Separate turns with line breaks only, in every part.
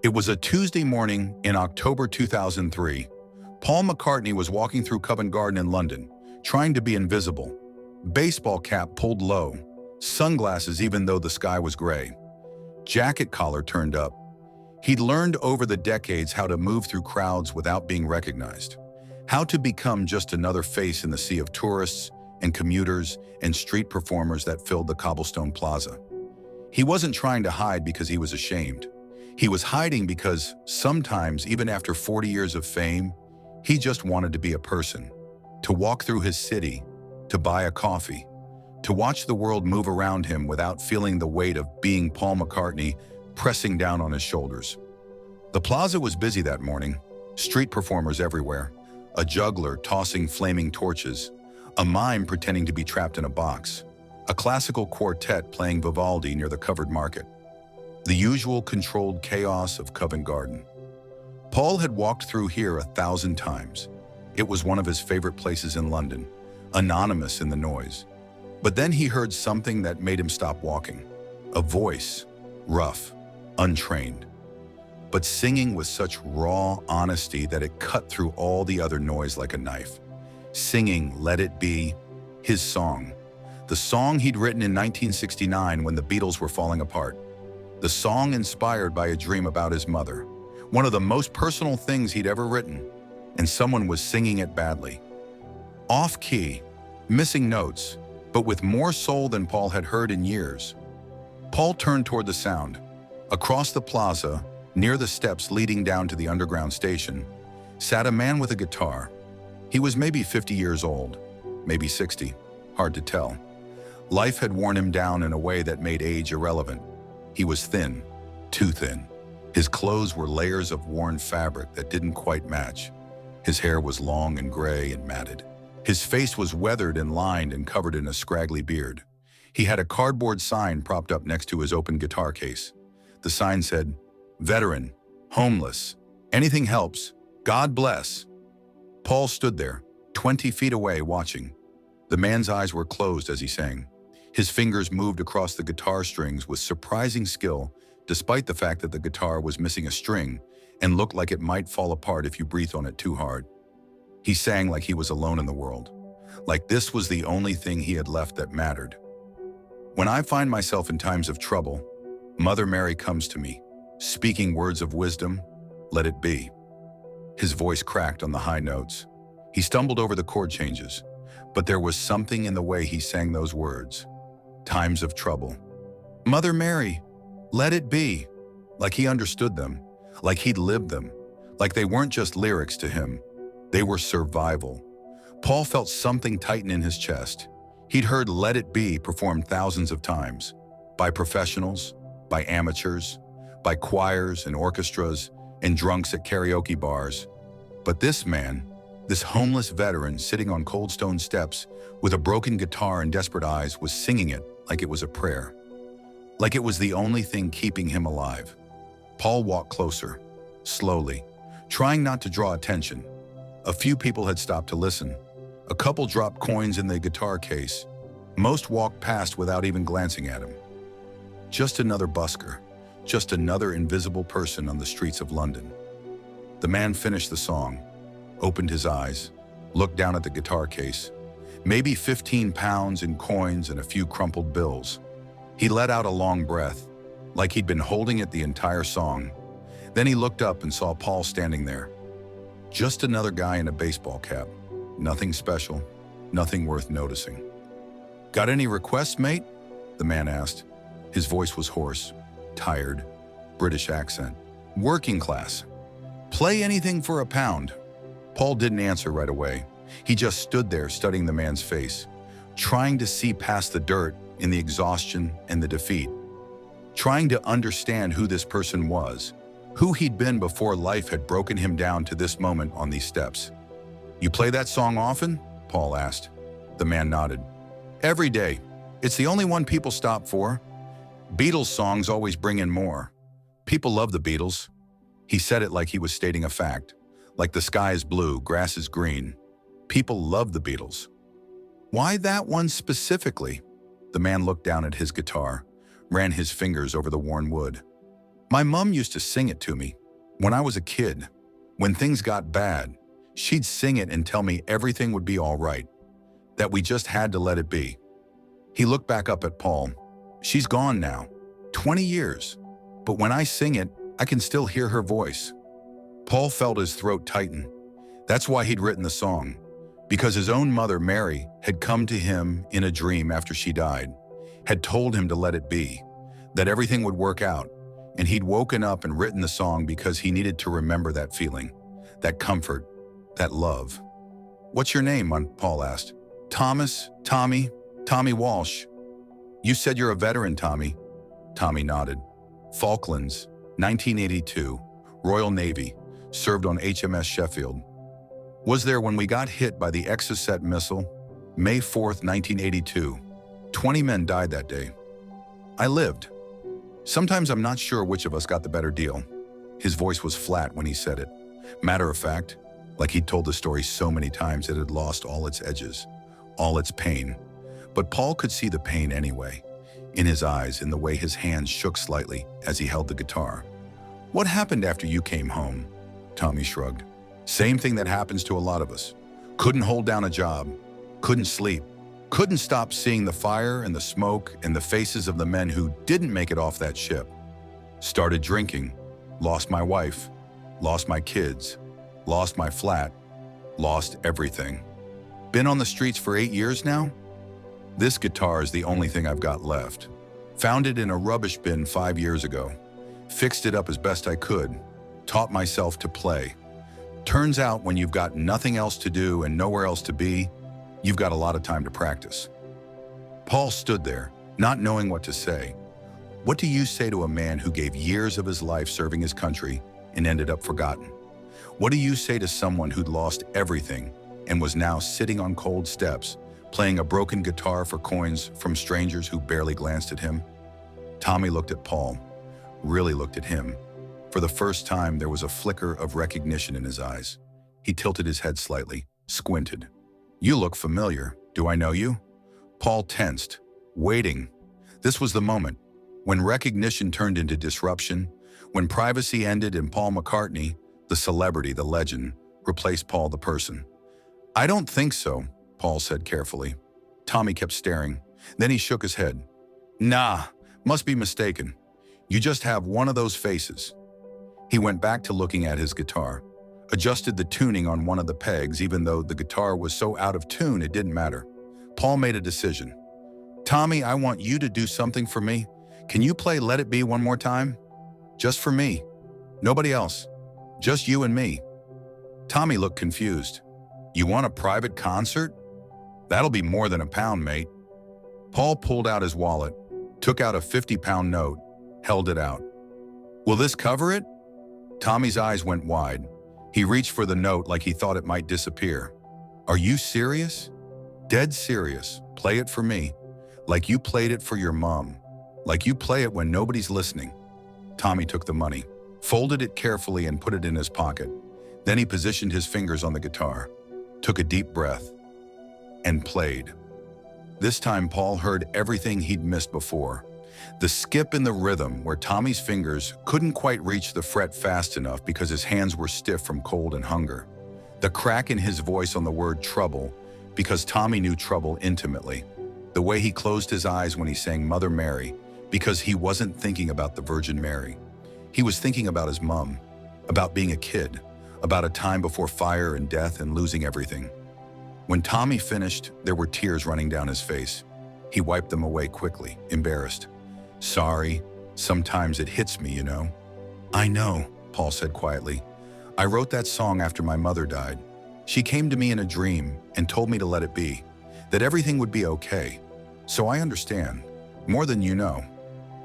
It was a Tuesday morning in October 2003. Paul McCartney was walking through Covent Garden in London, trying to be invisible. Baseball cap pulled low, sunglasses even though the sky was gray. Jacket collar turned up. He'd learned over the decades how to move through crowds without being recognized, how to become just another face in the sea of tourists and commuters and street performers that filled the cobblestone plaza. He wasn't trying to hide because he was ashamed. He was hiding because sometimes, even after 40 years of fame, he just wanted to be a person, to walk through his city, to buy a coffee, to watch the world move around him without feeling the weight of being Paul McCartney pressing down on his shoulders. The plaza was busy that morning, street performers everywhere, a juggler tossing flaming torches, a mime pretending to be trapped in a box, a classical quartet playing Vivaldi near the covered market. The usual controlled chaos of Covent Garden. Paul had walked through here 1,000 times. It was one of his favorite places in London, anonymous in the noise. But then he heard something that made him stop walking. A voice, rough, untrained, but singing with such raw honesty that it cut through all the other noise like a knife. Singing Let It Be, his song. The song he'd written in 1969 when the Beatles were falling apart. The song inspired by a dream about his mother, one of the most personal things he'd ever written, and someone was singing it badly. Off-key, missing notes, but with more soul than Paul had heard in years. Paul turned toward the sound. Across the plaza, near the steps leading down to the underground station, sat a man with a guitar. He was maybe 50 years old, maybe 60, hard to tell. Life had worn him down in a way that made age irrelevant. He was thin, too thin. His clothes were layers of worn fabric that didn't quite match. His hair was long and gray and matted. His face was weathered and lined and covered in a scraggly beard. He had a cardboard sign propped up next to his open guitar case. The sign said, "Veteran, homeless, anything helps, God bless." Paul stood there, 20 feet away, watching. The man's eyes were closed as he sang. His fingers moved across the guitar strings with surprising skill, despite the fact that the guitar was missing a string and looked like it might fall apart if you breathed on it too hard. He sang like he was alone in the world, like this was the only thing he had left that mattered. When I find myself in times of trouble, Mother Mary comes to me, speaking words of wisdom, let it be. His voice cracked on the high notes. He stumbled over the chord changes, but there was something in the way he sang those words. Times of trouble. Mother Mary, let it be. Like he understood them, like he'd lived them, like they weren't just lyrics to him. They were survival. Paul felt something tighten in his chest. He'd heard Let It Be performed thousands of times, by professionals, by amateurs, by choirs and orchestras, and drunks at karaoke bars. But this man, this homeless veteran sitting on cold stone steps with a broken guitar and desperate eyes, was singing it like it was a prayer. Like it was the only thing keeping him alive. Paul walked closer, slowly, trying not to draw attention. A few people had stopped to listen. A couple dropped coins in the guitar case. Most walked past without even glancing at him. Just another busker, just another invisible person on the streets of London. The man finished the song, opened his eyes, looked down at the guitar case. Maybe 15 pounds in coins and a few crumpled bills. He let out a long breath, like he'd been holding it the entire song. Then he looked up and saw Paul standing there. Just another guy in a baseball cap. Nothing special, nothing worth noticing. "Got any requests, mate?" the man asked. His voice was hoarse, tired, British accent. "Working class. Play anything for £1." Paul didn't answer right away. He just stood there studying the man's face, trying to see past the dirt in the exhaustion and the defeat, trying to understand who this person was, who he'd been before life had broken him down to this moment on these steps. "You play that song often?" Paul asked. The man nodded. "Every day. It's the only one people stop for. Beatles songs always bring in more. People love the Beatles." He said it like he was stating a fact, like the sky is blue, grass is green. People love the Beatles. "Why that one specifically?" The man looked down at his guitar, ran his fingers over the worn wood. My mom used to sing it to me. When I was a kid, when things got bad, she'd sing it and tell me everything would be all right, that we just had to let it be. He looked back up at Paul. She's gone now, 20 years, but when I sing it, I can still hear her voice. Paul felt his throat tighten. That's why he'd written the song, because his own mother, Mary, had come to him in a dream after she died, had told him to let it be, that everything would work out, and he'd woken up and written the song because he needed to remember that feeling, that comfort, that love. "What's your name?" Paul asked. Tommy Walsh." "You said you're a veteran, Tommy." Tommy nodded. "Falklands, 1982, Royal Navy, served on HMS Sheffield. Was there when we got hit by the Exocet missile, May 4th, 1982. 20 men died that day. I lived. Sometimes I'm not sure which of us got the better deal." His voice was flat when he said it. Matter of fact, like he'd told the story so many times it had lost all its edges, all its pain. But Paul could see the pain anyway, in his eyes, in the way his hands shook slightly as he held the guitar. "What happened after you came home?" Tommy shrugged. "Same thing that happens to a lot of us. Couldn't hold down a job, couldn't sleep, couldn't stop seeing the fire and the smoke and the faces of the men who didn't make it off that ship. Started drinking, lost my wife, lost my kids, lost my flat, lost everything. Been on the streets for 8 years now? This guitar is the only thing I've got left. Found it in a rubbish bin 5 years ago. Fixed it up as best I could. Taught myself to play. Turns out when you've got nothing else to do and nowhere else to be, you've got a lot of time to practice." Paul stood there, not knowing what to say. What do you say to a man who gave years of his life serving his country and ended up forgotten? What do you say to someone who'd lost everything and was now sitting on cold steps, playing a broken guitar for coins from strangers who barely glanced at him? Tommy looked at Paul, really looked at him. For the first time, there was a flicker of recognition in his eyes. He tilted his head slightly, squinted. "You look familiar. Do I know you?" Paul tensed, waiting. This was the moment, when recognition turned into disruption, when privacy ended and Paul McCartney, the celebrity, the legend, replaced Paul the person. "I don't think so," Paul said carefully. Tommy kept staring. Then he shook his head. "Nah, must be mistaken. You just have one of those faces." He went back to looking at his guitar, adjusted the tuning on one of the pegs even though the guitar was so out of tune it didn't matter. Paul made a decision. "Tommy, I want you to do something for me. Can you play Let It Be one more time? Just for me. Nobody else. Just you and me." Tommy looked confused. "You want a private concert? That'll be more than £1, mate." Paul pulled out his wallet, took out a £50 note, held it out. "Will this cover it?" Tommy's eyes went wide. He reached for the note like he thought it might disappear. "Are you serious?" "Dead serious. Play it for me. Like you played it for your mom. Like you play it when nobody's listening." Tommy took the money, folded it carefully and put it in his pocket. Then he positioned his fingers on the guitar, took a deep breath, and played. This time Paul heard everything he'd missed before. The skip in the rhythm where Tommy's fingers couldn't quite reach the fret fast enough because his hands were stiff from cold and hunger. The crack in his voice on the word trouble because Tommy knew trouble intimately. The way he closed his eyes when he sang Mother Mary because he wasn't thinking about the Virgin Mary. He was thinking about his mom, about being a kid, about a time before fire and death and losing everything. When Tommy finished, there were tears running down his face. He wiped them away quickly, embarrassed. "Sorry, sometimes it hits me, you know." "I know," Paul said quietly. "I wrote that song after my mother died. She came to me in a dream and told me to let it be, that everything would be okay. So I understand, more than you know."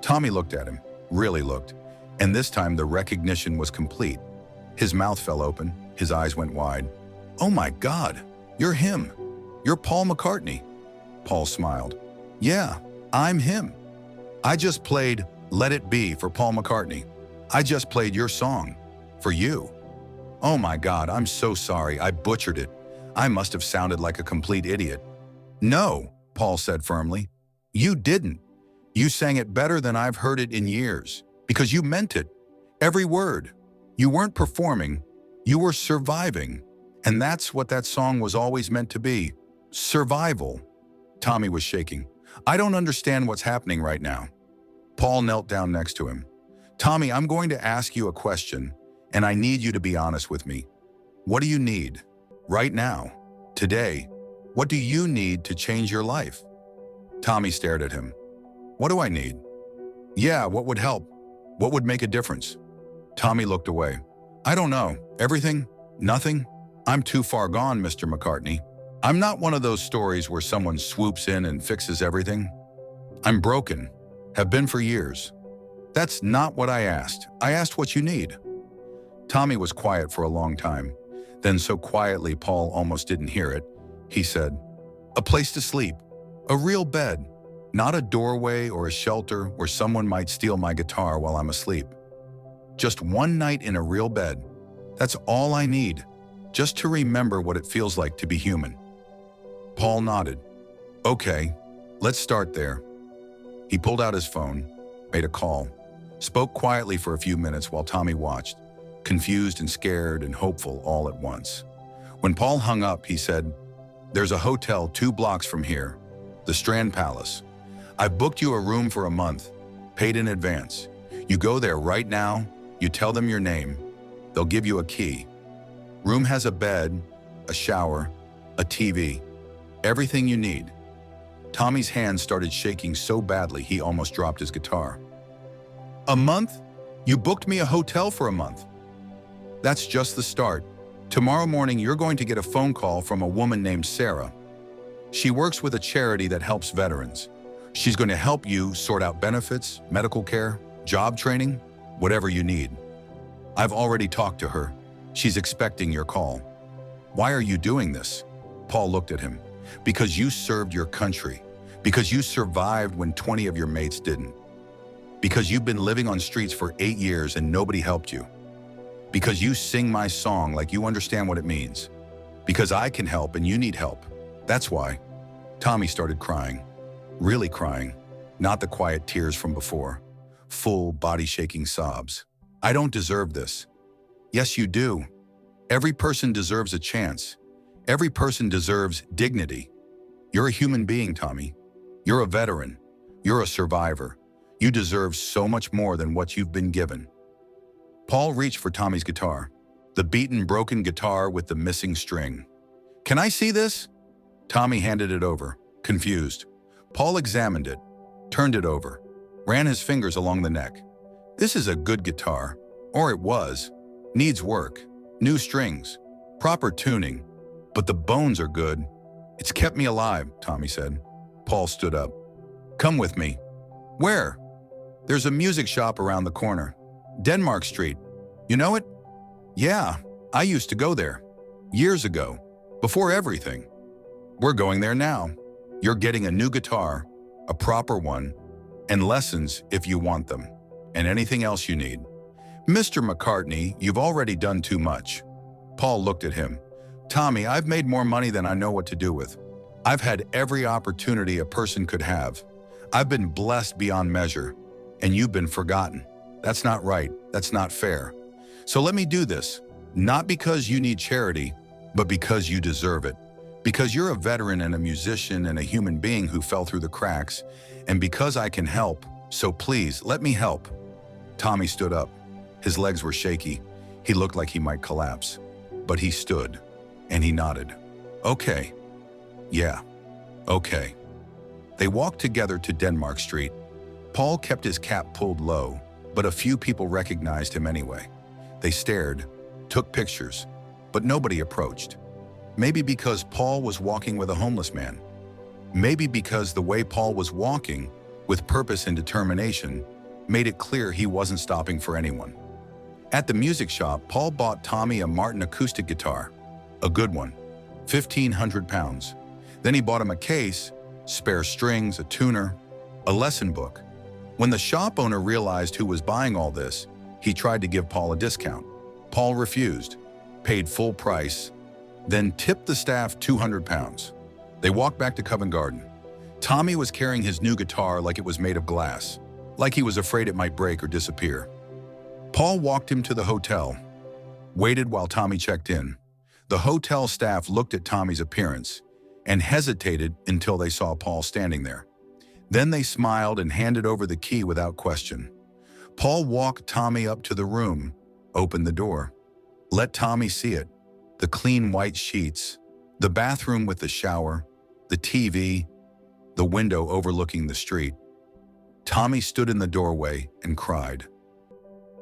Tommy looked at him, really looked, and this time the recognition was complete. His mouth fell open, his eyes went wide. "Oh my God, you're him. You're Paul McCartney." Paul smiled. "Yeah, I'm him. I just played Let It Be for Paul McCartney. I just played your song. For you." "Oh my God, I'm so sorry. I butchered it. I must have sounded like a complete idiot." "No," Paul said firmly. "You didn't. You sang it better than I've heard it in years. Because you meant it. Every word. You weren't performing, you were surviving. And that's what that song was always meant to be. Survival. Tommy was shaking. I don't understand what's happening right now. Paul knelt down next to him. Tommy, I'm going to ask you a question, and I need you to be honest with me. What do you need? Right now. Today. What do you need to change your life? Tommy stared at him. What do I need? Yeah, what would help? What would make a difference? Tommy looked away. I don't know. Everything? Nothing? I'm too far gone, Mr. McCartney. I'm not one of those stories where someone swoops in and fixes everything. I'm broken. Have been for years. That's not what I asked. I asked what you need. Tommy was quiet for a long time. Then so quietly Paul almost didn't hear it. He said, a place to sleep. A real bed. Not a doorway or a shelter where someone might steal my guitar while I'm asleep. Just one night in a real bed. That's all I need. Just to remember what it feels like to be human. Paul nodded. Okay, let's start there. He pulled out his phone, made a call, spoke quietly for a few minutes while Tommy watched, confused and scared and hopeful all at once. When Paul hung up, he said, there's a hotel 2 blocks from here, the Strand Palace. I've booked you a room for a month, paid in advance. You go there right now, you tell them your name, they'll give you a key. Room has a bed, a shower, a TV, everything you need. Tommy's hands started shaking so badly he almost dropped his guitar. A month? You booked me a hotel for a month. That's just the start. Tomorrow morning you're going to get a phone call from a woman named Sarah. She works with a charity that helps veterans. She's going to help you sort out benefits, medical care, job training, whatever you need. I've already talked to her. She's expecting your call. Why are you doing this? Paul looked at him. Because you served your country. Because you survived when 20 of your mates didn't. Because you've been living on streets for 8 years and nobody helped you. Because you sing my song like you understand what it means. Because I can help and you need help. That's why. Tommy started crying. Really crying. Not the quiet tears from before. Full, body-shaking sobs. I don't deserve this. Yes, you do. Every person deserves a chance. Every person deserves dignity. You're a human being, Tommy. You're a veteran. You're a survivor. You deserve so much more than what you've been given. Paul reached for Tommy's guitar, the beaten, broken guitar with the missing string. Can I see this? Tommy handed it over, confused. Paul examined it, turned it over, ran his fingers along the neck. This is a good guitar, or it was. Needs work, new strings, proper tuning, but the bones are good. It's kept me alive, Tommy said. Paul stood up. Come with me. Where? There's a music shop around the corner. Denmark Street. You know it? Yeah, I used to go there. Years ago. Before everything. We're going there now. You're getting a new guitar, a proper one, and lessons if you want them, and anything else you need. Mr. McCartney, you've already done too much. Paul looked at him. Tommy, I've made more money than I know what to do with. I've had every opportunity a person could have. I've been blessed beyond measure, and you've been forgotten. That's not right. That's not fair. So let me do this, not because you need charity, but because you deserve it. Because you're a veteran and a musician and a human being who fell through the cracks, and because I can help, so please, let me help. Tommy stood up. His legs were shaky. He looked like he might collapse. But he stood, and he nodded. Okay. Yeah. Okay. They walked together to Denmark Street. Paul kept his cap pulled low, but a few people recognized him anyway. They stared, took pictures, but nobody approached. Maybe because Paul was walking with a homeless man. Maybe because the way Paul was walking, with purpose and determination, made it clear he wasn't stopping for anyone. At the music shop, Paul bought Tommy a Martin acoustic guitar, a good one, 1,500 pounds. Then he bought him a case, spare strings, a tuner, a lesson book. When the shop owner realized who was buying all this, he tried to give Paul a discount. Paul refused, paid full price, then tipped the staff 200 pounds. They walked back to Covent Garden. Tommy was carrying his new guitar like it was made of glass. like he was afraid it might break or disappear. Paul walked him to the hotel, waited while Tommy checked in. The hotel staff looked at Tommy's appearance and hesitated until they saw Paul standing there. Then they smiled and handed over the key without question. Paul walked Tommy up to the room, opened the door. Let Tommy see it. The clean white sheets, the bathroom with the shower, the TV, the window overlooking the street. Tommy stood in the doorway and cried.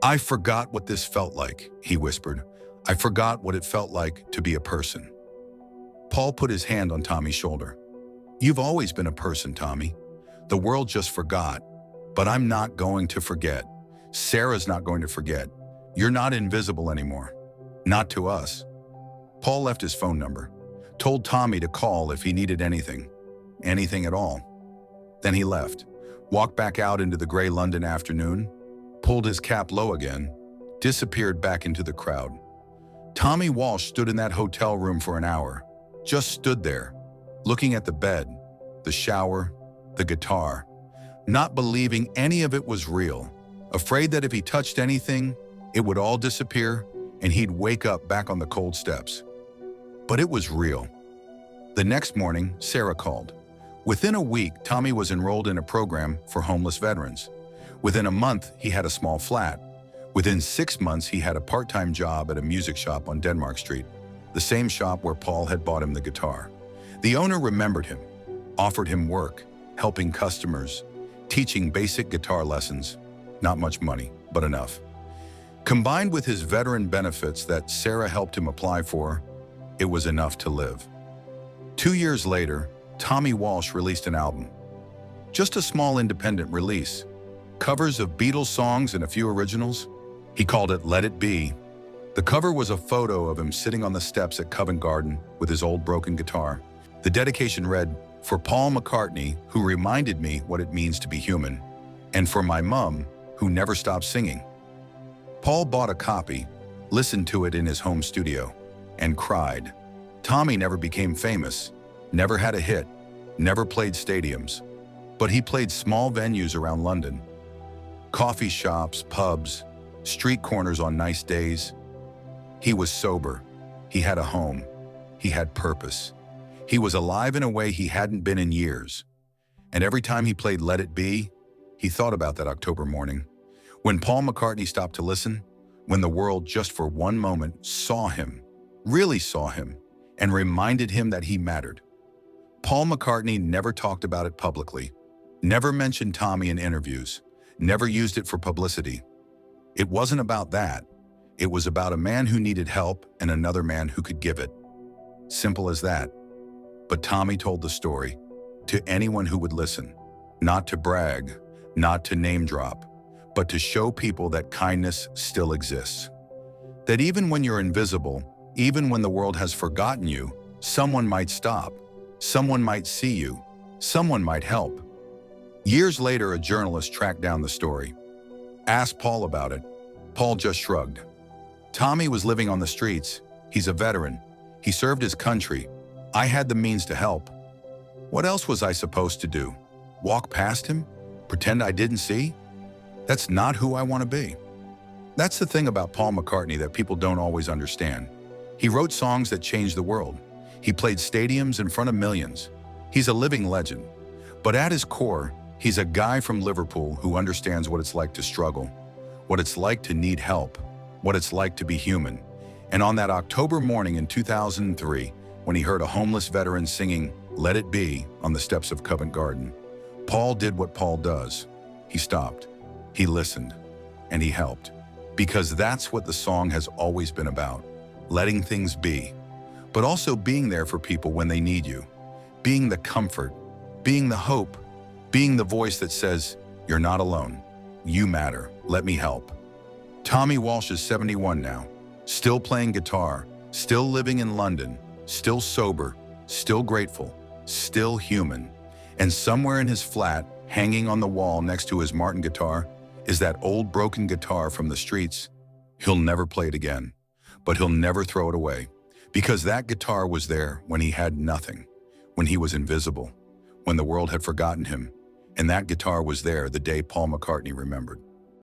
"I forgot what this felt like," he whispered. "I forgot what it felt like to be a person." Paul put his hand on Tommy's shoulder. "You've always been a person, Tommy. The world just forgot. But I'm not going to forget. Sarah's not going to forget. You're not invisible anymore. Not to us." Paul left his phone number, told Tommy to call if he needed anything at all. Then he left, walked back out into the gray London afternoon, pulled his cap low again, disappeared back into the crowd. Tommy Walsh stood in that hotel room for an hour, just stood there, looking at the bed, the shower, the guitar, not believing any of it was real, afraid that if he touched anything, it would all disappear and he'd wake up back on the cold steps. But it was real. The next morning, Sarah called. Within a week, Tommy was enrolled in a program for homeless veterans. Within a month, he had a small flat. Within 6 months, he had a part-time job at a music shop on Denmark Street, the same shop where Paul had bought him the guitar. The owner remembered him, offered him work, helping customers, teaching basic guitar lessons. Not much money, but enough. Combined with his veteran benefits that Sarah helped him apply for, it was enough to live. 2 years later, Tommy Walsh released an album. Just a small independent release. Covers of Beatles songs and a few originals. He called it Let It Be. The cover was a photo of him sitting on the steps at Covent Garden with his old broken guitar. The dedication read, "For Paul McCartney, who reminded me what it means to be human, and for my mum, who never stopped singing." Paul bought a copy, listened to it in his home studio, and cried. Tommy never became famous, never had a hit, never played stadiums, but he played small venues around London. Coffee shops, pubs, street corners on nice days. He was sober. He had a home. He had purpose. He was alive in a way he hadn't been in years. And every time he played Let It Be, he thought about that October morning. When Paul McCartney stopped to listen, when the world just for one moment saw him, really saw him, and reminded him that he mattered. Paul McCartney never talked about it publicly, never mentioned Tommy in interviews, never used it for publicity. It wasn't about that. It was about a man who needed help and another man who could give it. Simple as that. But Tommy told the story to anyone who would listen, not to brag, not to name drop, but to show people that kindness still exists. That even when you're invisible, even when the world has forgotten you, someone might stop, someone might see you, someone might help. Years later, a journalist tracked down the story. Asked Paul about it. Paul just shrugged. Tommy was living on the streets. He's a veteran. He served his country. I had the means to help. What else was I supposed to do? Walk past him? Pretend I didn't see? That's not who I want to be. That's the thing about Paul McCartney that people don't always understand. He wrote songs that changed the world. He played stadiums in front of millions. He's a living legend. But at his core, he's a guy from Liverpool who understands what it's like to struggle, what it's like to need help, what it's like to be human. And on that October morning in 2003, when he heard a homeless veteran singing Let It Be on the steps of Covent Garden, Paul did what Paul does. He stopped, he listened, and he helped. Because that's what the song has always been about, letting things be, but also being there for people when they need you, being the comfort, being the hope, being the voice that says, you're not alone, you matter, let me help. Tommy Walsh is 71 now, still playing guitar, still living in London, still sober, still grateful, still human. And somewhere in his flat, hanging on the wall next to his Martin guitar, is that old broken guitar from the streets. He'll never play it again, but he'll never throw it away, because that guitar was there when he had nothing, when he was invisible, when the world had forgotten him, And that guitar was there the day Paul McCartney remembered.